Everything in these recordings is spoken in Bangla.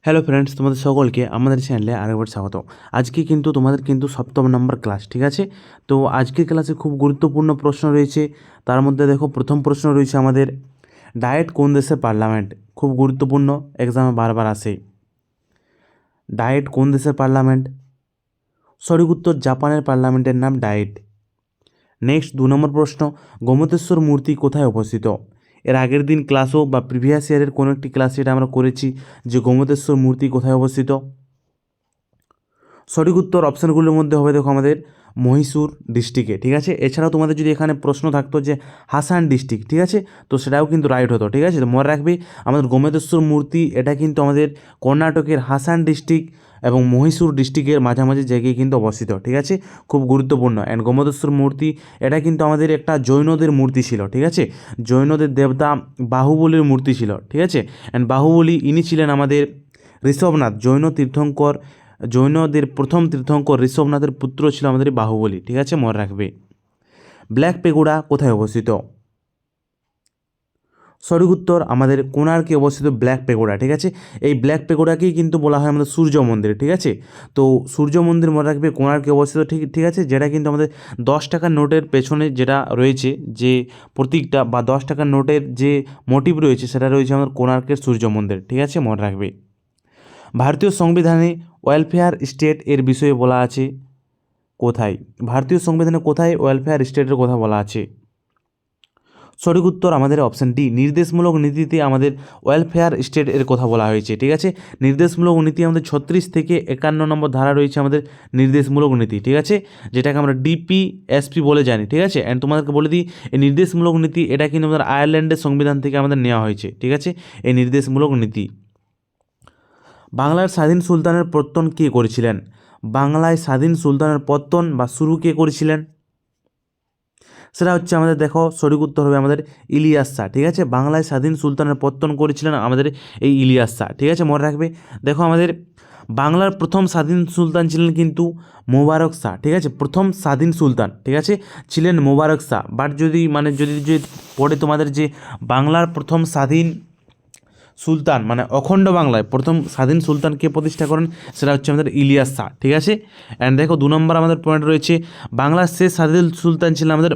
হ্যালো ফ্রেন্ডস, তোমাদের সকলকে আমাদের চ্যানেলে আরেকবার স্বাগত। আজকে কিন্তু তোমাদের সপ্তম নম্বর ক্লাস, ঠিক আছে? তো আজকের ক্লাসে খুব গুরুত্বপূর্ণ প্রশ্ন রয়েছে। তার মধ্যে দেখো, প্রথম প্রশ্ন রয়েছে আমাদের, ডায়েট কোন দেশের পার্লামেন্ট? খুব গুরুত্বপূর্ণ, এক্সামে বারবার আসে। ডায়েট কোন দেশের পার্লামেন্ট? সঠিক উত্তর, জাপানের পার্লামেন্টের নাম ডায়েট। নেক্সট 2 নম্বর প্রশ্ন, গোমতেশ্বর মূর্তি কোথায় অবস্থিত? এর আগের দিন ক্লাসও বা প্রিভিয়াস ইয়ারের কোনো একটি ক্লাসে এটা আমরা করেছি যে গোমতেশ্বর মূর্তি কোথায় অবস্থিত। সঠিক উত্তর অপশানগুলোর মধ্যে হবে দেখো আমাদের মহীশূর ডিস্ট্রিক্টে, ঠিক আছে? এছাড়াও তোমাদের যদি এখানে প্রশ্ন থাকতো যে হাসান ডিস্ট্রিক্ট, ঠিক আছে, তো সেটাও কিন্তু রাইট হতো, ঠিক আছে? তো মনে রাখবে আমাদের গোমতেশ্বর মূর্তি এটা কিন্তু আমাদের কর্ণাটকের হাসান ডিস্ট্রিক্ট এবং মহীশূর ডিস্ট্রিক্টের মাঝামাঝি জায়গায় কিন্তু অবস্থিত, ঠিক আছে? খুব গুরুত্বপূর্ণ। অ্যান্ড গোমতেশ্বর মূর্তি এটা কিন্তু আমাদের একটা জৈনদের মূর্তি ছিল, ঠিক আছে? জৈনদের দেবতা বাহুবলীর মূর্তি ছিল, ঠিক আছে? অ্যান্ড বাহুবলী ইনি ছিলেন আমাদের ঋষভনাথ, জৈন তীর্থঙ্কর, জৈনদের প্রথম তীর্থঙ্কর ঋষভনাথের পুত্র ছিল আমাদের বাহুবলী, ঠিক আছে? মনে রাখবে। ব্ল্যাক পেগোডা কোথায় অবস্থিত? সঠিক উত্তর আমাদের কোণার্কে অবস্থিত ব্ল্যাক পেগোডা, ঠিক আছে? এই ব্ল্যাক পেগোডাকেই কিন্তু বলা হয় আমাদের সূর্য মন্দির, ঠিক আছে? তো সূর্য মন্দির মনে রাখবে কোণার্কে অবস্থিত, ঠিক ঠিক আছে? যেটা কিন্তু আমাদের 10 টাকার নোটের পেছনে যেটা রয়েছে, যে প্রতীকটা বা 10 টাকার নোটের যে মোটিভ রয়েছে, সেটা রয়েছে আমাদের কোণার্কের সূর্য মন্দির, ঠিক আছে? মনে রাখবে। ভারতীয় সংবিধানে ওয়েলফেয়ার স্টেট এর বিষয়ে বলা আছে কোথায়? ভারতীয় সংবিধানে কোথায় ওয়েলফেয়ার স্টেটের কথা বলা আছে? সঠিক উত্তর আমাদের অপশান ডি, নির্দেশমূলক নীতিতে আমাদের ওয়েলফেয়ার স্টেট এর কথা বলা হয়েছে, ঠিক আছে? নির্দেশমূলক নীতি আমাদের 36 থেকে 51 নম্বর ধারা রয়েছে আমাদের নির্দেশমূলক নীতি, ঠিক আছে? যেটাকে আমরা ডিপিএসপি বলে জানি, ঠিক আছে? অ্যান্ড তোমাদেরকে বলে দিই, এই নির্দেশমূলক নীতি এটা কিন্তু আমাদের আয়ারল্যান্ডের সংবিধান থেকে আমাদের নেওয়া হয়েছে, ঠিক আছে? এই নির্দেশমূলক নীতি। বাংলার স্বাধীন সুলতানের পত্তন কে করেছিলেন? বাংলায় স্বাধীন সুলতানের পত্তন বা শুরু কে করেছিলেন? সেটা হচ্ছে আমাদের দেখো, সঠিক উত্তর হবে আমাদের ইলিয়াস শাহ, ঠিক আছে? বাংলায় স্বাধীন সুলতানের পত্তন করেছিলেন আমাদের এই ইলিয়াস শাহ, ঠিক আছে? মনে রাখবে। দেখো আমাদের বাংলার প্রথম স্বাধীন সুলতান ছিলেন কিন্তু মোবারক শাহ, ঠিক আছে? প্রথম স্বাধীন সুলতান, ঠিক আছে, ছিলেন মোবারক শাহ। বাট যদি পড়ে তোমাদের যে বাংলার প্রথম স্বাধীন সুলতান মানে অখণ্ড বাংলায় প্রথম স্বাধীন সুলতান কে প্রতিষ্ঠা করেন, সেটা হচ্ছে আমাদের ইলিয়াস শাহ, ঠিক আছে? অ্যান্ড দেখো 2 নম্বর আমাদের পয়েন্ট রয়েছে, বাংলার শেষ স্বাধীন সুলতান ছিলেন আমাদের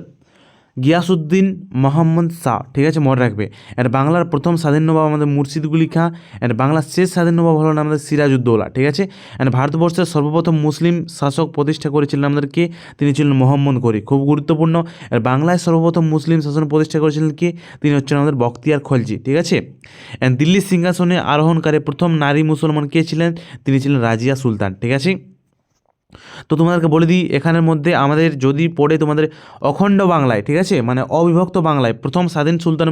গিয়াসউদ্দিন মোহাম্মদ শাহ, ঠিক আছে? মনে রাখবে। অ্যান্ড বাংলার প্রথম স্বাধীন নবাব আমাদের মুর্শিদকুলি খাঁ। অ্যান্ড বাংলার শেষ স্বাধীন নবাব হলেন আমাদের সিরাজউদ্দৌলা, ঠিক আছে? অ্যান্ড ভারতবর্ষের সর্বপ্রথম মুসলিম শাসক প্রতিষ্ঠা করেছিলেন আমাদের কে? তিনি ছিলেন মোহাম্মদ ঘুরি, খুব গুরুত্বপূর্ণ। আর বাংলায় সর্বপ্রথম মুসলিম শাসন প্রতিষ্ঠা করেছিলেন কে? তিনি হচ্ছেন আমাদের বখতিয়ার খলজি, ঠিক আছে? অ্যান্ড দিল্লির সিংহাসনে আরোহণকারী প্রথম নারী মুসলমান কে ছিলেন? তিনি ছিলেন রাজিয়া সুলতান, ঠিক আছে? তো তোমাদেরকে বলে দিই, এখানের মধ্যে আমাদের যদি পড়ে তোমাদের অখণ্ড বাংলায়, ঠিক আছে, মানে অবিভক্ত বাংলায় প্রথম স্বাধীন সুলতান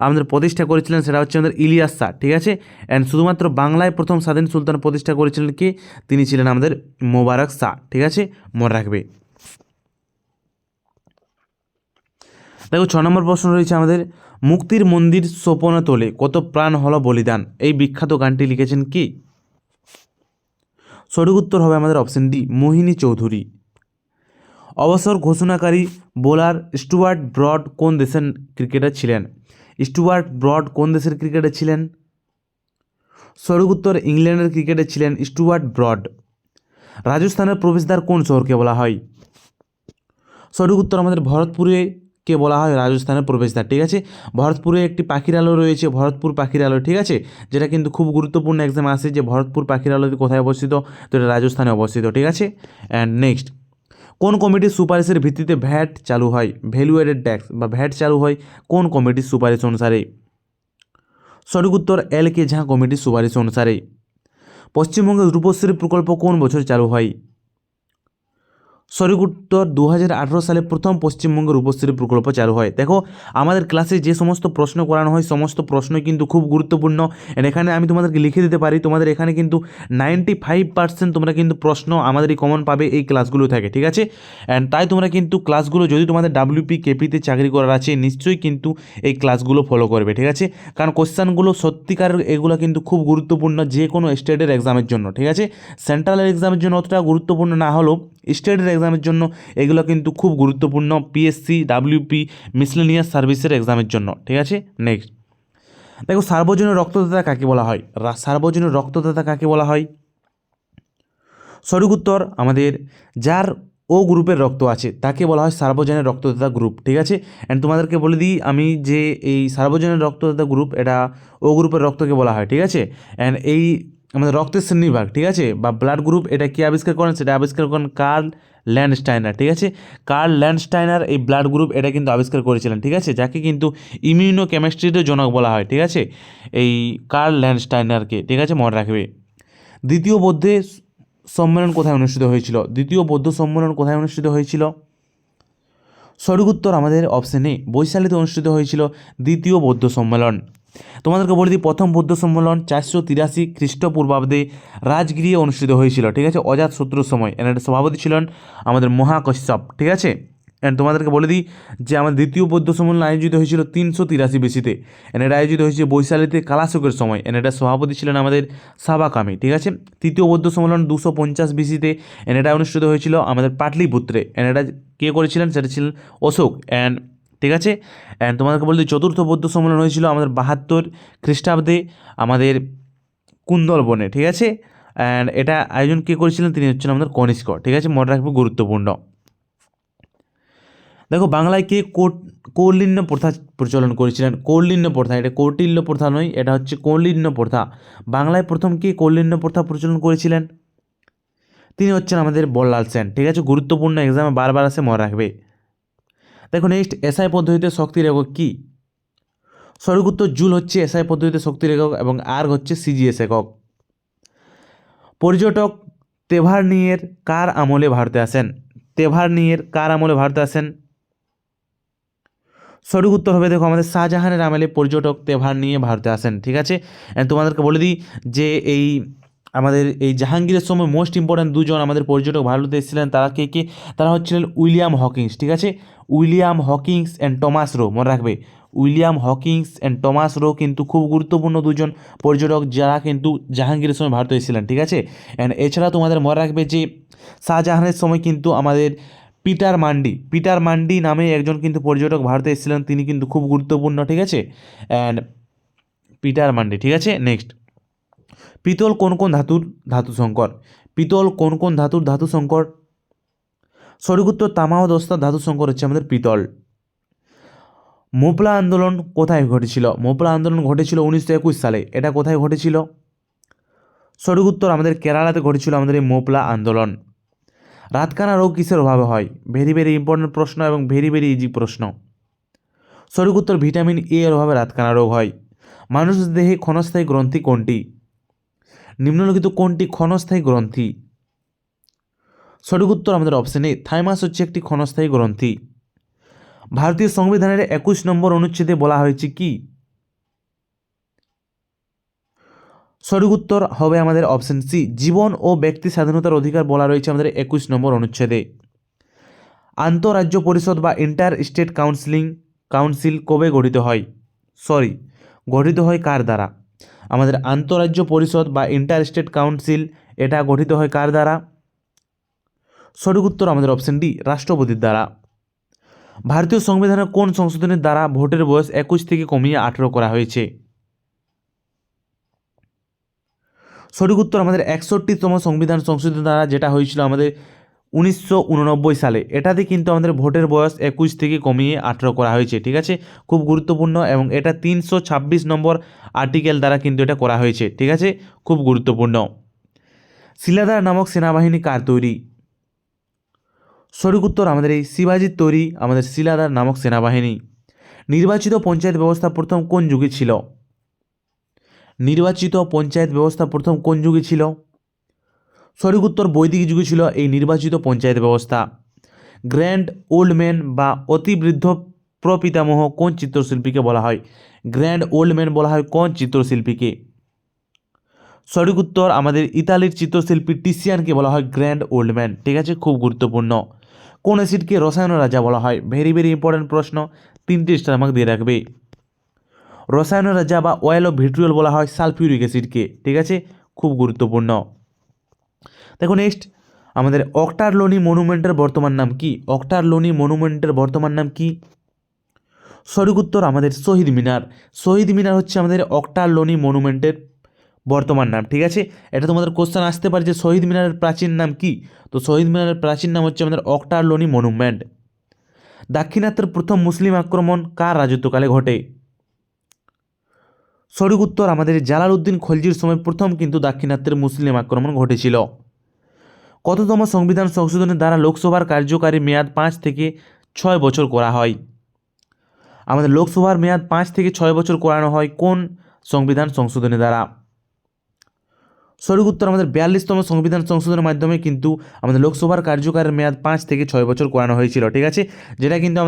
আমাদের প্রতিষ্ঠা করেছিলেন, সেটা হচ্ছে আমাদের ইলিয়াস শাহ, ঠিক আছে? অ্যান্ড শুধুমাত্র বাংলায় প্রথম স্বাধীন সুলতান প্রতিষ্ঠা করেছিলেন কি? তিনি ছিলেন আমাদের মোবারক শাহ, ঠিক আছে? মনে রাখবে। দেখো 6 নম্বর প্রশ্ন রয়েছে আমাদের, মুক্তির মন্দির সোপন তোলে কত প্রাণ হলো বলিদান, এই বিখ্যাত গানটি লিখেছেন কি? সঠিক উত্তর হবে আমাদের অপশন ডি, মোহিনী চৌধুরী। অবসর ঘোষণাকারী বোলার স্টুয়ার্ট ব্রড কোন দেশের ক্রিকেটার ছিলেন? স্টুয়ার্ট ব্রড কোন দেশের ক্রিকেটার ছিলেন? সঠিক উত্তর ইংল্যান্ডের ক্রিকেটার ছিলেন স্টুয়ার্ট ব্রড। রাজস্থানের প্রবেশদ্বার কোন শহরকে বলা হয়? সঠিক উত্তর আমাদের ভরতপুরে কে বলা হয় রাজস্থানের প্রবেশদ্বার, ঠিক আছে? ভরতপুরে একটি পাখির আলো রয়েছে, ভরতপুর পাখির আলো, ঠিক আছে? যেটা কিন্তু খুব গুরুত্বপূর্ণ এক্সাম আসে যে ভরতপুর পাখির আলো কোথায় অবস্থিত, তো এটা রাজস্থানে অবস্থিত, ঠিক আছে? অ্যান্ড নেক্সট, কোন কমিটির সুপারিশের ভিত্তিতে ভ্যাট চালু হয়? ভ্যালু এডেড ট্যাক্স বা ভ্যাট চালু হয় কোন কমিটির সুপারিশ অনুসারে? সঠিক উত্তর এল কে ঝা কমিটির সুপারিশ অনুসারে। পশ্চিমবঙ্গের রূপশ্রী প্রকল্প কোন বছর চালু হয়? সঠিক উত্তর 2018 সালে প্রথম পশ্চিমবঙ্গের রূপশ্রী প্রকল্প চালু হয়। দেখো আমাদের ক্লাসে যে সমস্ত প্রশ্ন করানো হয় সমস্ত প্রশ্নই কিন্তু খুব গুরুত্বপূর্ণ। এখানে আমি তোমাদেরকে লিখে দিতে পারি, তোমাদের এখানে কিন্তু 95% তোমরা কিন্তু প্রশ্ন আমাদের এই কমন পাবে এই ক্লাসগুলো থেকে, ঠিক আছে? অ্যান্ড তাই তোমরা কিন্তু ক্লাসগুলো যদি তোমাদের ডাব্লিউপি কেপিতে চাকরি করার আছে নিশ্চয়ই কিন্তু এই ক্লাসগুলো ফলো করবে, ঠিক আছে? কারণ কোশ্চেনগুলো সত্যিকার এগুলো কিন্তু খুব গুরুত্বপূর্ণ যে কোনো স্টেটের এক্সামের জন্য, ঠিক আছে? সেন্ট্রালের এক্সামের জন্য অতটা গুরুত্বপূর্ণ না হলেও স্টেটের এক্সামের জন্য এগুলো কিন্তু খুব গুরুত্বপূর্ণ, পিএসসি ডাব্লিউপি মিসলেনিয়াস সার্ভিসের এক্সামের জন্য, ঠিক আছে? নেক্সট, দেখো সার্বজনীন রক্তদাতা কাকে বলা হয়? সার্বজনীন রক্তদাতা কাকে বলা হয়? সঠিক উত্তর আমাদের যার ও গ্রুপের রক্ত আছে তাকে বলা হয় সার্বজনীন রক্তদাতা গ্রুপ। ঠিক আছে, অ্যান্ড তোমাদেরকে বলে দিই আমি যে এই সার্বজনীন রক্তদাতা গ্রুপ এটা ও গ্রুপের রক্তকে বলা হয়। ঠিক আছে, অ্যান্ড এই আমাদের রক্তের শ্রেণীবিভাগ, ঠিক আছে, বা ব্লাড গ্রুপ, এটা কি আবিষ্কার করেন? সেটা আবিষ্কার করেন কার্ল ল্যান্ডস্টাইনার। ঠিক আছে, কার্ল ল্যান্ডস্টাইনার এই ব্লাড গ্রুপ এটা কিন্তু আবিষ্কার করেছিলেন। ঠিক আছে, যাকে কিন্তু ইমিউনো কেমিস্ট্রিরও জনক বলা হয়। ঠিক আছে, এই কার্ল ল্যান্ডস্টাইনারকে। ঠিক আছে, মনে রাখবে। দ্বিতীয় বৌদ্ধ সম্মেলন কোথায় অনুষ্ঠিত হয়েছিল? দ্বিতীয় বৌদ্ধ সম্মেলন কোথায় অনুষ্ঠিত হয়েছিল? সঠিক উত্তর আমাদের অপশন এ, বৈশালীতে অনুষ্ঠিত হয়েছিল দ্বিতীয় বৌদ্ধ সম্মেলন। তোমাদেরকে বলে দিই প্রথম বৌদ্ধ সম্মেলন 483 খ্রিস্টপূর্বাব্দে রাজগৃহে অনুষ্ঠিত হয়েছিল। ঠিক আছে, অজাতশত্রুর সময়। এর সভাপতি ছিলেন আমাদের মহাকশ্যপ। ঠিক আছে, অ্যান্ড তোমাদেরকে বলে দিই যে আমাদের দ্বিতীয় বৌদ্ধ সম্মেলন আয়োজিত হয়েছিল 383 বিসিতে। এটা আয়োজিত হয়েছে বৈশালীতে কালাশোকের সময়। এটা সভাপতি ছিলেন আমাদের সাবাকামি। ঠিক আছে, তৃতীয় বৌদ্ধ সম্মেলন 250 বিসিতে। এটা অনুষ্ঠিত হয়েছিল আমাদের পাটলিপুত্রে। এটা কে করেছিলেন? সেটা ছিলেন অশোক। অ্যান্ড ঠিক আছে, অ্যান্ড তোমাদেরকে বলতে চতুর্থ বৌদ্ধ সম্মেলন হয়েছিল আমাদের 72 খ্রিস্টাব্দে আমাদের কুন্দলবনে। ঠিক আছে, অ্যান্ড এটা আয়োজন কে করেছিলেন? তিনি হচ্ছেন আমাদের কনিষ্ক। ঠিক আছে, মনে রাখবে, গুরুত্বপূর্ণ। দেখো বাংলায় কে কৌলিন্য প্রথা প্রচলন করেছিলেন? কৌলিন্য প্রথা, এটা কৌটিল্য প্রথা নয়, এটা হচ্ছে কৌলিন্য প্রথা। বাংলায় প্রথম কে কৌলিন্য প্রথা প্রচলন করেছিলেন? তিনি হচ্ছেন আমাদের বল্লাল সেন। ঠিক আছে, গুরুত্বপূর্ণ, এক্সামে বারবার আসে, মনে রাখবে। দেখো নেক্সট, এসআই পদ্ধতিতে শক্তির একক কী? সঠিক উত্তর জুল হচ্ছে এসআই পদ্ধতিতে শক্তির একক, এবং আর্গ হচ্ছে সিজিএস একক। পর্যটক তেভারনিয়ের কার আমলে ভারতে আসেন? তেভারনিয়ের কার আমলে ভারতে আসেন? সঠিক উত্তর হবে দেখো আমাদের শাহজাহানের আমলে পর্যটক তেভারনিয়ে ভারতে আসেন। ঠিক আছে, তোমাদেরকে বলে দিই যে এই আমাদের এই জাহাঙ্গীরের সময় মোস্ট ইম্পর্ট্যান্ট দুজন আমাদের পর্যটক ভারতে এসেছিলেন। তারা কে কে? তারা হচ্ছিলেন উইলিয়াম হকিংস। ঠিক আছে, William Hawkins and Thomas Roe, মনে রাখবে। William Hawkins and Thomas Roe কিন্তু খুব গুরুত্বপূর্ণ দুজন পর্যটক যারা কিন্তু জাহাঙ্গীরের সময় ভারতে এসেছিলেন। ঠিক আছে, অ্যান্ড এছাড়া তোমাদের মনে রাখবে যে শাহজাহানের সময় কিন্তু আমাদের পিটার মান্ডি নামে একজন কিন্তু পর্যটক ভারতে এসেছিলেন। তিনি কিন্তু খুব গুরুত্বপূর্ণ। ঠিক আছে, অ্যান্ড পিটার মান্ডি। ঠিক আছে, নেক্সট, পিতল কোন কোন ধাতু সংকর? পিতল কোন কোন ধাতু সংকর? সঠিক উত্তর তামা ও দস্তা ধাতু সংকর হচ্ছে আমাদের পিতল। মোপলা আন্দোলন কোথায় ঘটেছিল? মোপলা আন্দোলন ঘটেছিল 1921 সালে। এটা কোথায় ঘটেছিল? সঠিক উত্তর আমাদের কেরালাতে ঘটেছিল আমাদের এই মোপলা আন্দোলন। রাতকানা রোগ কিসের অভাবে হয়? ভেরি ভেরি ইম্পর্টেন্ট প্রশ্ন এবং ভেরি ভেরি ইজি প্রশ্ন। সঠিক উত্তর ভিটামিন এ এর অভাবে রাতকানা রোগ হয়। মানুষের দেহে ক্ষণস্থায়ী গ্রন্থি কোনটি? নিম্নলিখিত কোনটি ক্ষণস্থায়ী গ্রন্থি? সঠিক উত্তর আমাদের অপশন এ, থাইমাস হচ্ছে একটি ক্ষণস্থায়ী গ্রন্থি। ভারতীয় সংবিধানের 21 নম্বর অনুচ্ছেদে বলা হয়েছে কি? সঠিক উত্তর হবে আমাদের অপশন সি, জীবন ও ব্যক্তি স্বাধীনতার অধিকার বলা রয়েছে আমাদের 21 নম্বর অনুচ্ছেদে। আন্তঃরাজ্য পরিষদ বা ইন্টার স্টেট কাউন্সিল কবে গঠিত হয়? গঠিত হয় কার দ্বারা? আমাদের আন্তঃরাজ্য পরিষদ বা ইন্টার স্টেট কাউন্সিল এটা গঠিত হয় কার দ্বারা? সঠিক উত্তর আমাদের অপশন ডি, রাষ্ট্রপতির দ্বারা। ভারতীয় সংবিধানের কোন সংশোধনের দ্বারা ভোটের বয়স 21 থেকে কমিয়ে 18 করা হয়েছে? সঠিক উত্তর আমাদের 61তম সংবিধান সংশোধন দ্বারা, যেটা হয়েছিল আমাদের 1989 সালে। এটাতে কিন্তু আমাদের ভোটের বয়স 21 থেকে কমিয়ে 18 করা হয়েছে। ঠিক আছে, খুব গুরুত্বপূর্ণ, এবং এটা 326 নম্বর আর্টিকেল দ্বারা কিন্তু এটা করা হয়েছে। ঠিক আছে, খুব গুরুত্বপূর্ণ। শিলাদার নামক সেনাবাহিনী কার তৈরি? সঠিক উত্তর আমাদের এই শিবাজির তৈরি আমাদের শিলাদার নামক সেনাবাহিনী। নির্বাচিত পঞ্চায়েত ব্যবস্থা প্রথম কোন যুগে ছিল? নির্বাচিত পঞ্চায়েত ব্যবস্থা প্রথম কোন যুগে ছিল? সঠিক উত্তর বৈদিক যুগে ছিল এই নির্বাচিত পঞ্চায়েত ব্যবস্থা। গ্র্যান্ড ওল্ড ম্যান বা অতিবৃদ্ধ প্রপিতামহ কোন চিত্রশিল্পীকে বলা হয়? গ্র্যান্ড ওল্ড ম্যান বলা হয় কোন চিত্রশিল্পীকে? সঠিক উত্তর আমাদের ইতালির চিত্রশিল্পী টিসিয়ানকে বলা হয় গ্র্যান্ড ওল্ড ম্যান। ঠিক আছে, খুব গুরুত্বপূর্ণ। কোন অ্যাসিডকে রসায়ন রাজা বলা হয়? ভেরি ভেরি ইম্পর্টেন্ট প্রশ্ন, 3টে স্টার আমাকে দিয়ে রাখবে। রসায়ন রাজা বা অয়েল অফ ভিট্রিয়ল বলা হয় সালফিউরিক অ্যাসিডকে। ঠিক আছে, খুব গুরুত্বপূর্ণ। দেখো নেক্সট, আমাদের অক্টারলোনি মনুমেন্টের বর্তমান নাম কি? অক্টারলোনি মনুমেন্টের বর্তমান নাম কি? সঠিক উত্তর আমাদের শহীদ মিনার। শহীদ মিনার হচ্ছে আমাদের অক্টালোনি মনুমেন্টের বর্তমান নাম, ঠিক আছে। এটা তোমাদের কোশ্চেন আসতে পারে যে শহীদ মিনারের প্রাচীন নাম কি, তো শহীদ মিনারের প্রাচীন নাম হচ্ছে আমাদের অক্টালোনি মনুমেন্ট। দাক্ষিণাত্যের প্রথম মুসলিম আক্রমণ কার রাজত্বকালে ঘটে? সঠিক উত্তর আমাদের জালালউদ্দিন খলজির সময় প্রথম কিন্তু দাক্ষিণাত্যের মুসলিম আক্রমণ ঘটেছিল। কততম সংবিধান সংশোধনের দ্বারা লোকসভার কার্যকারী মেয়াদ 5 থেকে 6 বছর করা হয়? আমাদের লোকসভার মেয়াদ 5 থেকে 6 বছর করানো হয় কোন সংবিধান সংশোধনের দ্বারা? সঠিক উত্তর আমাদের 42তম সংবিধান সংশোধনের মাধ্যমে কিন্তু আমাদের লোকসভার কার্যকারের মেয়াদ 5 থেকে 6 বছর করানো হয়েছিল, ঠিক আছে। যেটা কিন্তু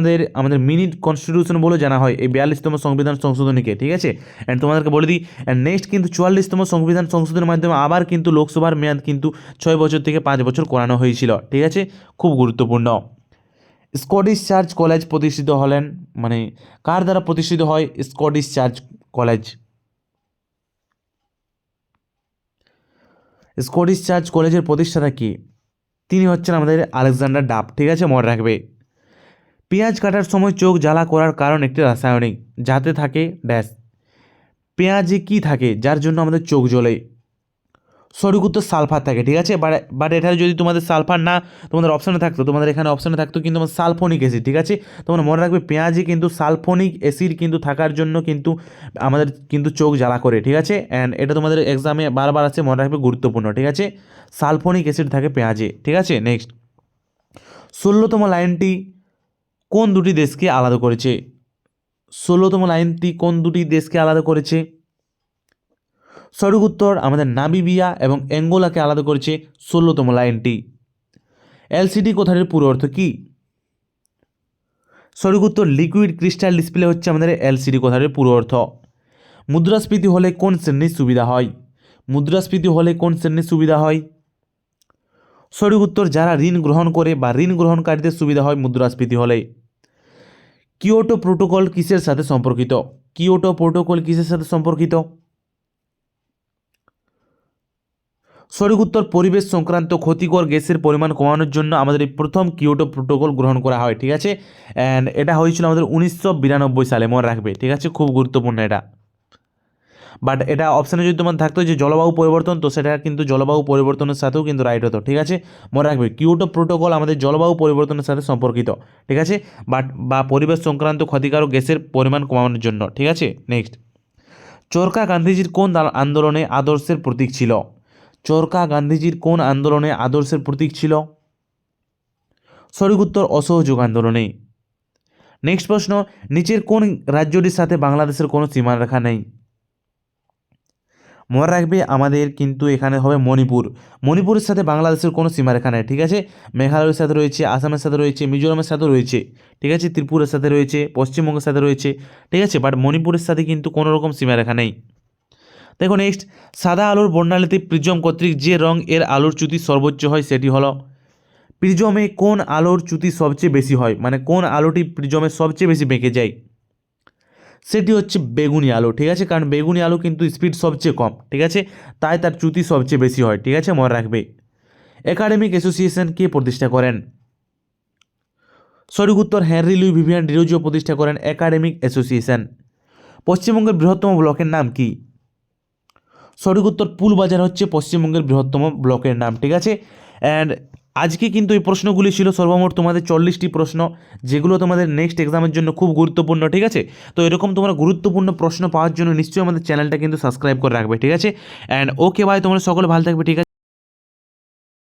আমাদের মিনি কনস্টিটিউশন বলে জানা হয় এই 42তম সংবিধান সংশোধনীকে, ঠিক আছে। অ্যান্ড তোমাদেরকে বলে দিই, অ্যান্ড নেক্সট কিন্তু 44তম সংবিধান সংশোধনের মাধ্যমে আবার কিন্তু লোকসভার মেয়াদ কিন্তু 6 বছর থেকে 5 বছর করানো হয়েছিল, ঠিক আছে। খুব গুরুত্বপূর্ণ। স্কটিশ চার্চ কলেজ প্রতিষ্ঠিত হলেন, মানে কার দ্বারা প্রতিষ্ঠিত হয় Scottish church college? Scottish church কলেজের প্রতিষ্ঠাতা কি? তিনি হচ্ছেন আমাদের আলেকজান্ডার ডাফ, ঠিক আছে, মনে রাখবে। পেঁয়াজ কাটার সময় চোখ জ্বালা করার কারণ একটি রাসায়নিক, যাতে থাকে ড্যাশ। পেঁয়াজে কি থাকে যার জন্য আমাদের চোখ জ্বলে? সঠিক উত্তর সালফার থাকে, ঠিক আছে। বাট এখানে যদি তোমাদের সালফার না তোমাদের অপশানে থাকতো, তোমাদের এখানে অপশানে থাকতো কিন্তু আমার সালফোনিক অ্যাসিড, ঠিক আছে। তোমরা মনে রাখবে পেঁয়াজে কিন্তু সালফোনিক অ্যাসিড কিন্তু থাকার জন্য কিন্তু আমাদের কিন্তু চোখ জ্বালা করে, ঠিক আছে। অ্যান্ড এটা তোমাদের এক্সামে বারবার আছে, মনে রাখবে, গুরুত্বপূর্ণ, ঠিক আছে। সালফোনিক অ্যাসিড থাকে পেঁয়াজে, ঠিক আছে। নেক্সট, 16তম লাইনটি কোন দুটি দেশকে আলাদা করেছে? 16তম লাইনটি কোন দুটি দেশকে আলাদা করেছে? সঠিক উত্তর আমাদের নামিবিয়া এবং অ্যাঙ্গোলাকে আলাদা করেছে 16তম লাইনটি। এলসিডি কথাটির পুরো অর্থ কী? সঠিক উত্তর লিকুইড ক্রিস্টাল ডিসপ্লে হচ্ছে আমাদের এলসিডি কথাটির পুরো অর্থ। মুদ্রাস্ফীতি হলে কোন শ্রেণীর সুবিধা হয়? মুদ্রাস্ফীতি হলে কোন শ্রেণীর সুবিধা হয়? সঠিক উত্তর যারা ঋণ গ্রহণ করে বা ঋণ গ্রহণকারীদের সুবিধা হয় মুদ্রাস্ফীতি হলে। কিয়োটো প্রোটোকল কিসের সাথে সম্পর্কিত? কিয়োটো প্রোটোকল কিসের সাথে সম্পর্কিত? সঠিক উত্তর পরিবেশ সংক্রান্ত ক্ষতিকর গ্যাসের পরিমাণ কমানোর জন্য আমাদের এই প্রথম কিয়োটো প্রোটোকল গ্রহণ করা হয়, ঠিক আছে। অ্যান্ড এটা হয়েছিল আমাদের 1992 সালে, মনে রাখবে, ঠিক আছে। খুব গুরুত্বপূর্ণ এটা। বাট এটা অপশানে যদি তোমার থাকতো যে জলবায়ু পরিবর্তন, তো সেটা কিন্তু জলবায়ু পরিবর্তনের সাথেও কিন্তু রাইট হতো, ঠিক আছে। মনে রাখবে কিয়োটো প্রোটোকল আমাদের জলবায়ু পরিবর্তনের সাথে সম্পর্কিত, ঠিক আছে, বা পরিবেশ সংক্রান্ত ক্ষতিকারক গ্যাসের পরিমাণ কমানোর জন্য, ঠিক আছে। নেক্সট, চরকা গান্ধীজির কোন আন্দোলনে আদর্শের প্রতীক ছিল? চরকা গান্ধীজির কোন আন্দোলনে আদর্শের প্রতীক ছিল? সঠিক উত্তর অসহযোগ আন্দোলনে। নেক্সট প্রশ্ন, নিচের কোন রাজ্যটির সাথে বাংলাদেশের কোনো সীমারেখা নেই? মনে রাখবে আমাদের কিন্তু এখানে হবে মণিপুর। মণিপুরের সাথে বাংলাদেশের কোনো সীমারেখা নেই, ঠিক আছে। মেঘালয়ের সাথে রয়েছে, আসামের সাথে রয়েছে, মিজোরামের সাথে রয়েছে, ঠিক আছে, ত্রিপুরার সাথে রয়েছে, পশ্চিমবঙ্গের সাথে রয়েছে, ঠিক আছে। বাট মণিপুরের সাথে কিন্তু কোনো রকম সীমারেখা নেই। দেখো নেক্সট, সাদা আলোর বর্ণালীতে প্রিজম কর্তৃক যে রং এর আলোর চ্যুতি সর্বোচ্চ হয় সেটি হলো? প্রিজমে কোন আলোর চ্যুতি সবচেয়ে বেশি হয়, মানে কোন আলোটি প্রিজমে সবচেয়ে বেশি বেঁকে যায়? সেটি হচ্ছে বেগুনি আলো, ঠিক আছে। কারণ বেগুনি আলো কিন্তু স্পিড সবচেয়ে কম, ঠিক আছে, তাই তার চ্যুতি সবচেয়ে বেশি হয়, ঠিক আছে, মনে রাখবে। একাডেমিক অ্যাসোসিয়েশন কে প্রতিষ্ঠা করেন? সঠিক উত্তর হেনরি লুই ভিভিয়ান ডিরোজিও প্রতিষ্ঠা করেন একাডেমিক অ্যাসোসিয়েশন। পশ্চিমবঙ্গের বৃহত্তম ব্লকের নাম কি? সঠিক উত্তর পুলবাজার হচ্ছে পশ্চিমবঙ্গের বৃহত্তম ব্লকের নাম, ঠিক আছে। অ্যান্ড আজকে কিন্তু এই প্রশ্নগুলি ছিল সর্বমোট তোমাদের 40টি প্রশ্ন, যেগুলো তোমাদের নেক্সট এক্সামের জন্য খুব গুরুত্বপূর্ণ, ঠিক আছে। তো এরকম তোমরা গুরুত্বপূর্ণ প্রশ্ন পাওয়ার জন্য নিশ্চয়ই আমাদের চ্যানেলটা কিন্তু সাবস্ক্রাইব করে রাখবে, ঠিক আছে। অ্যান্ড ওকে ভাই, তোমরা সকলে ভালো থাকবে, ঠিক আছে।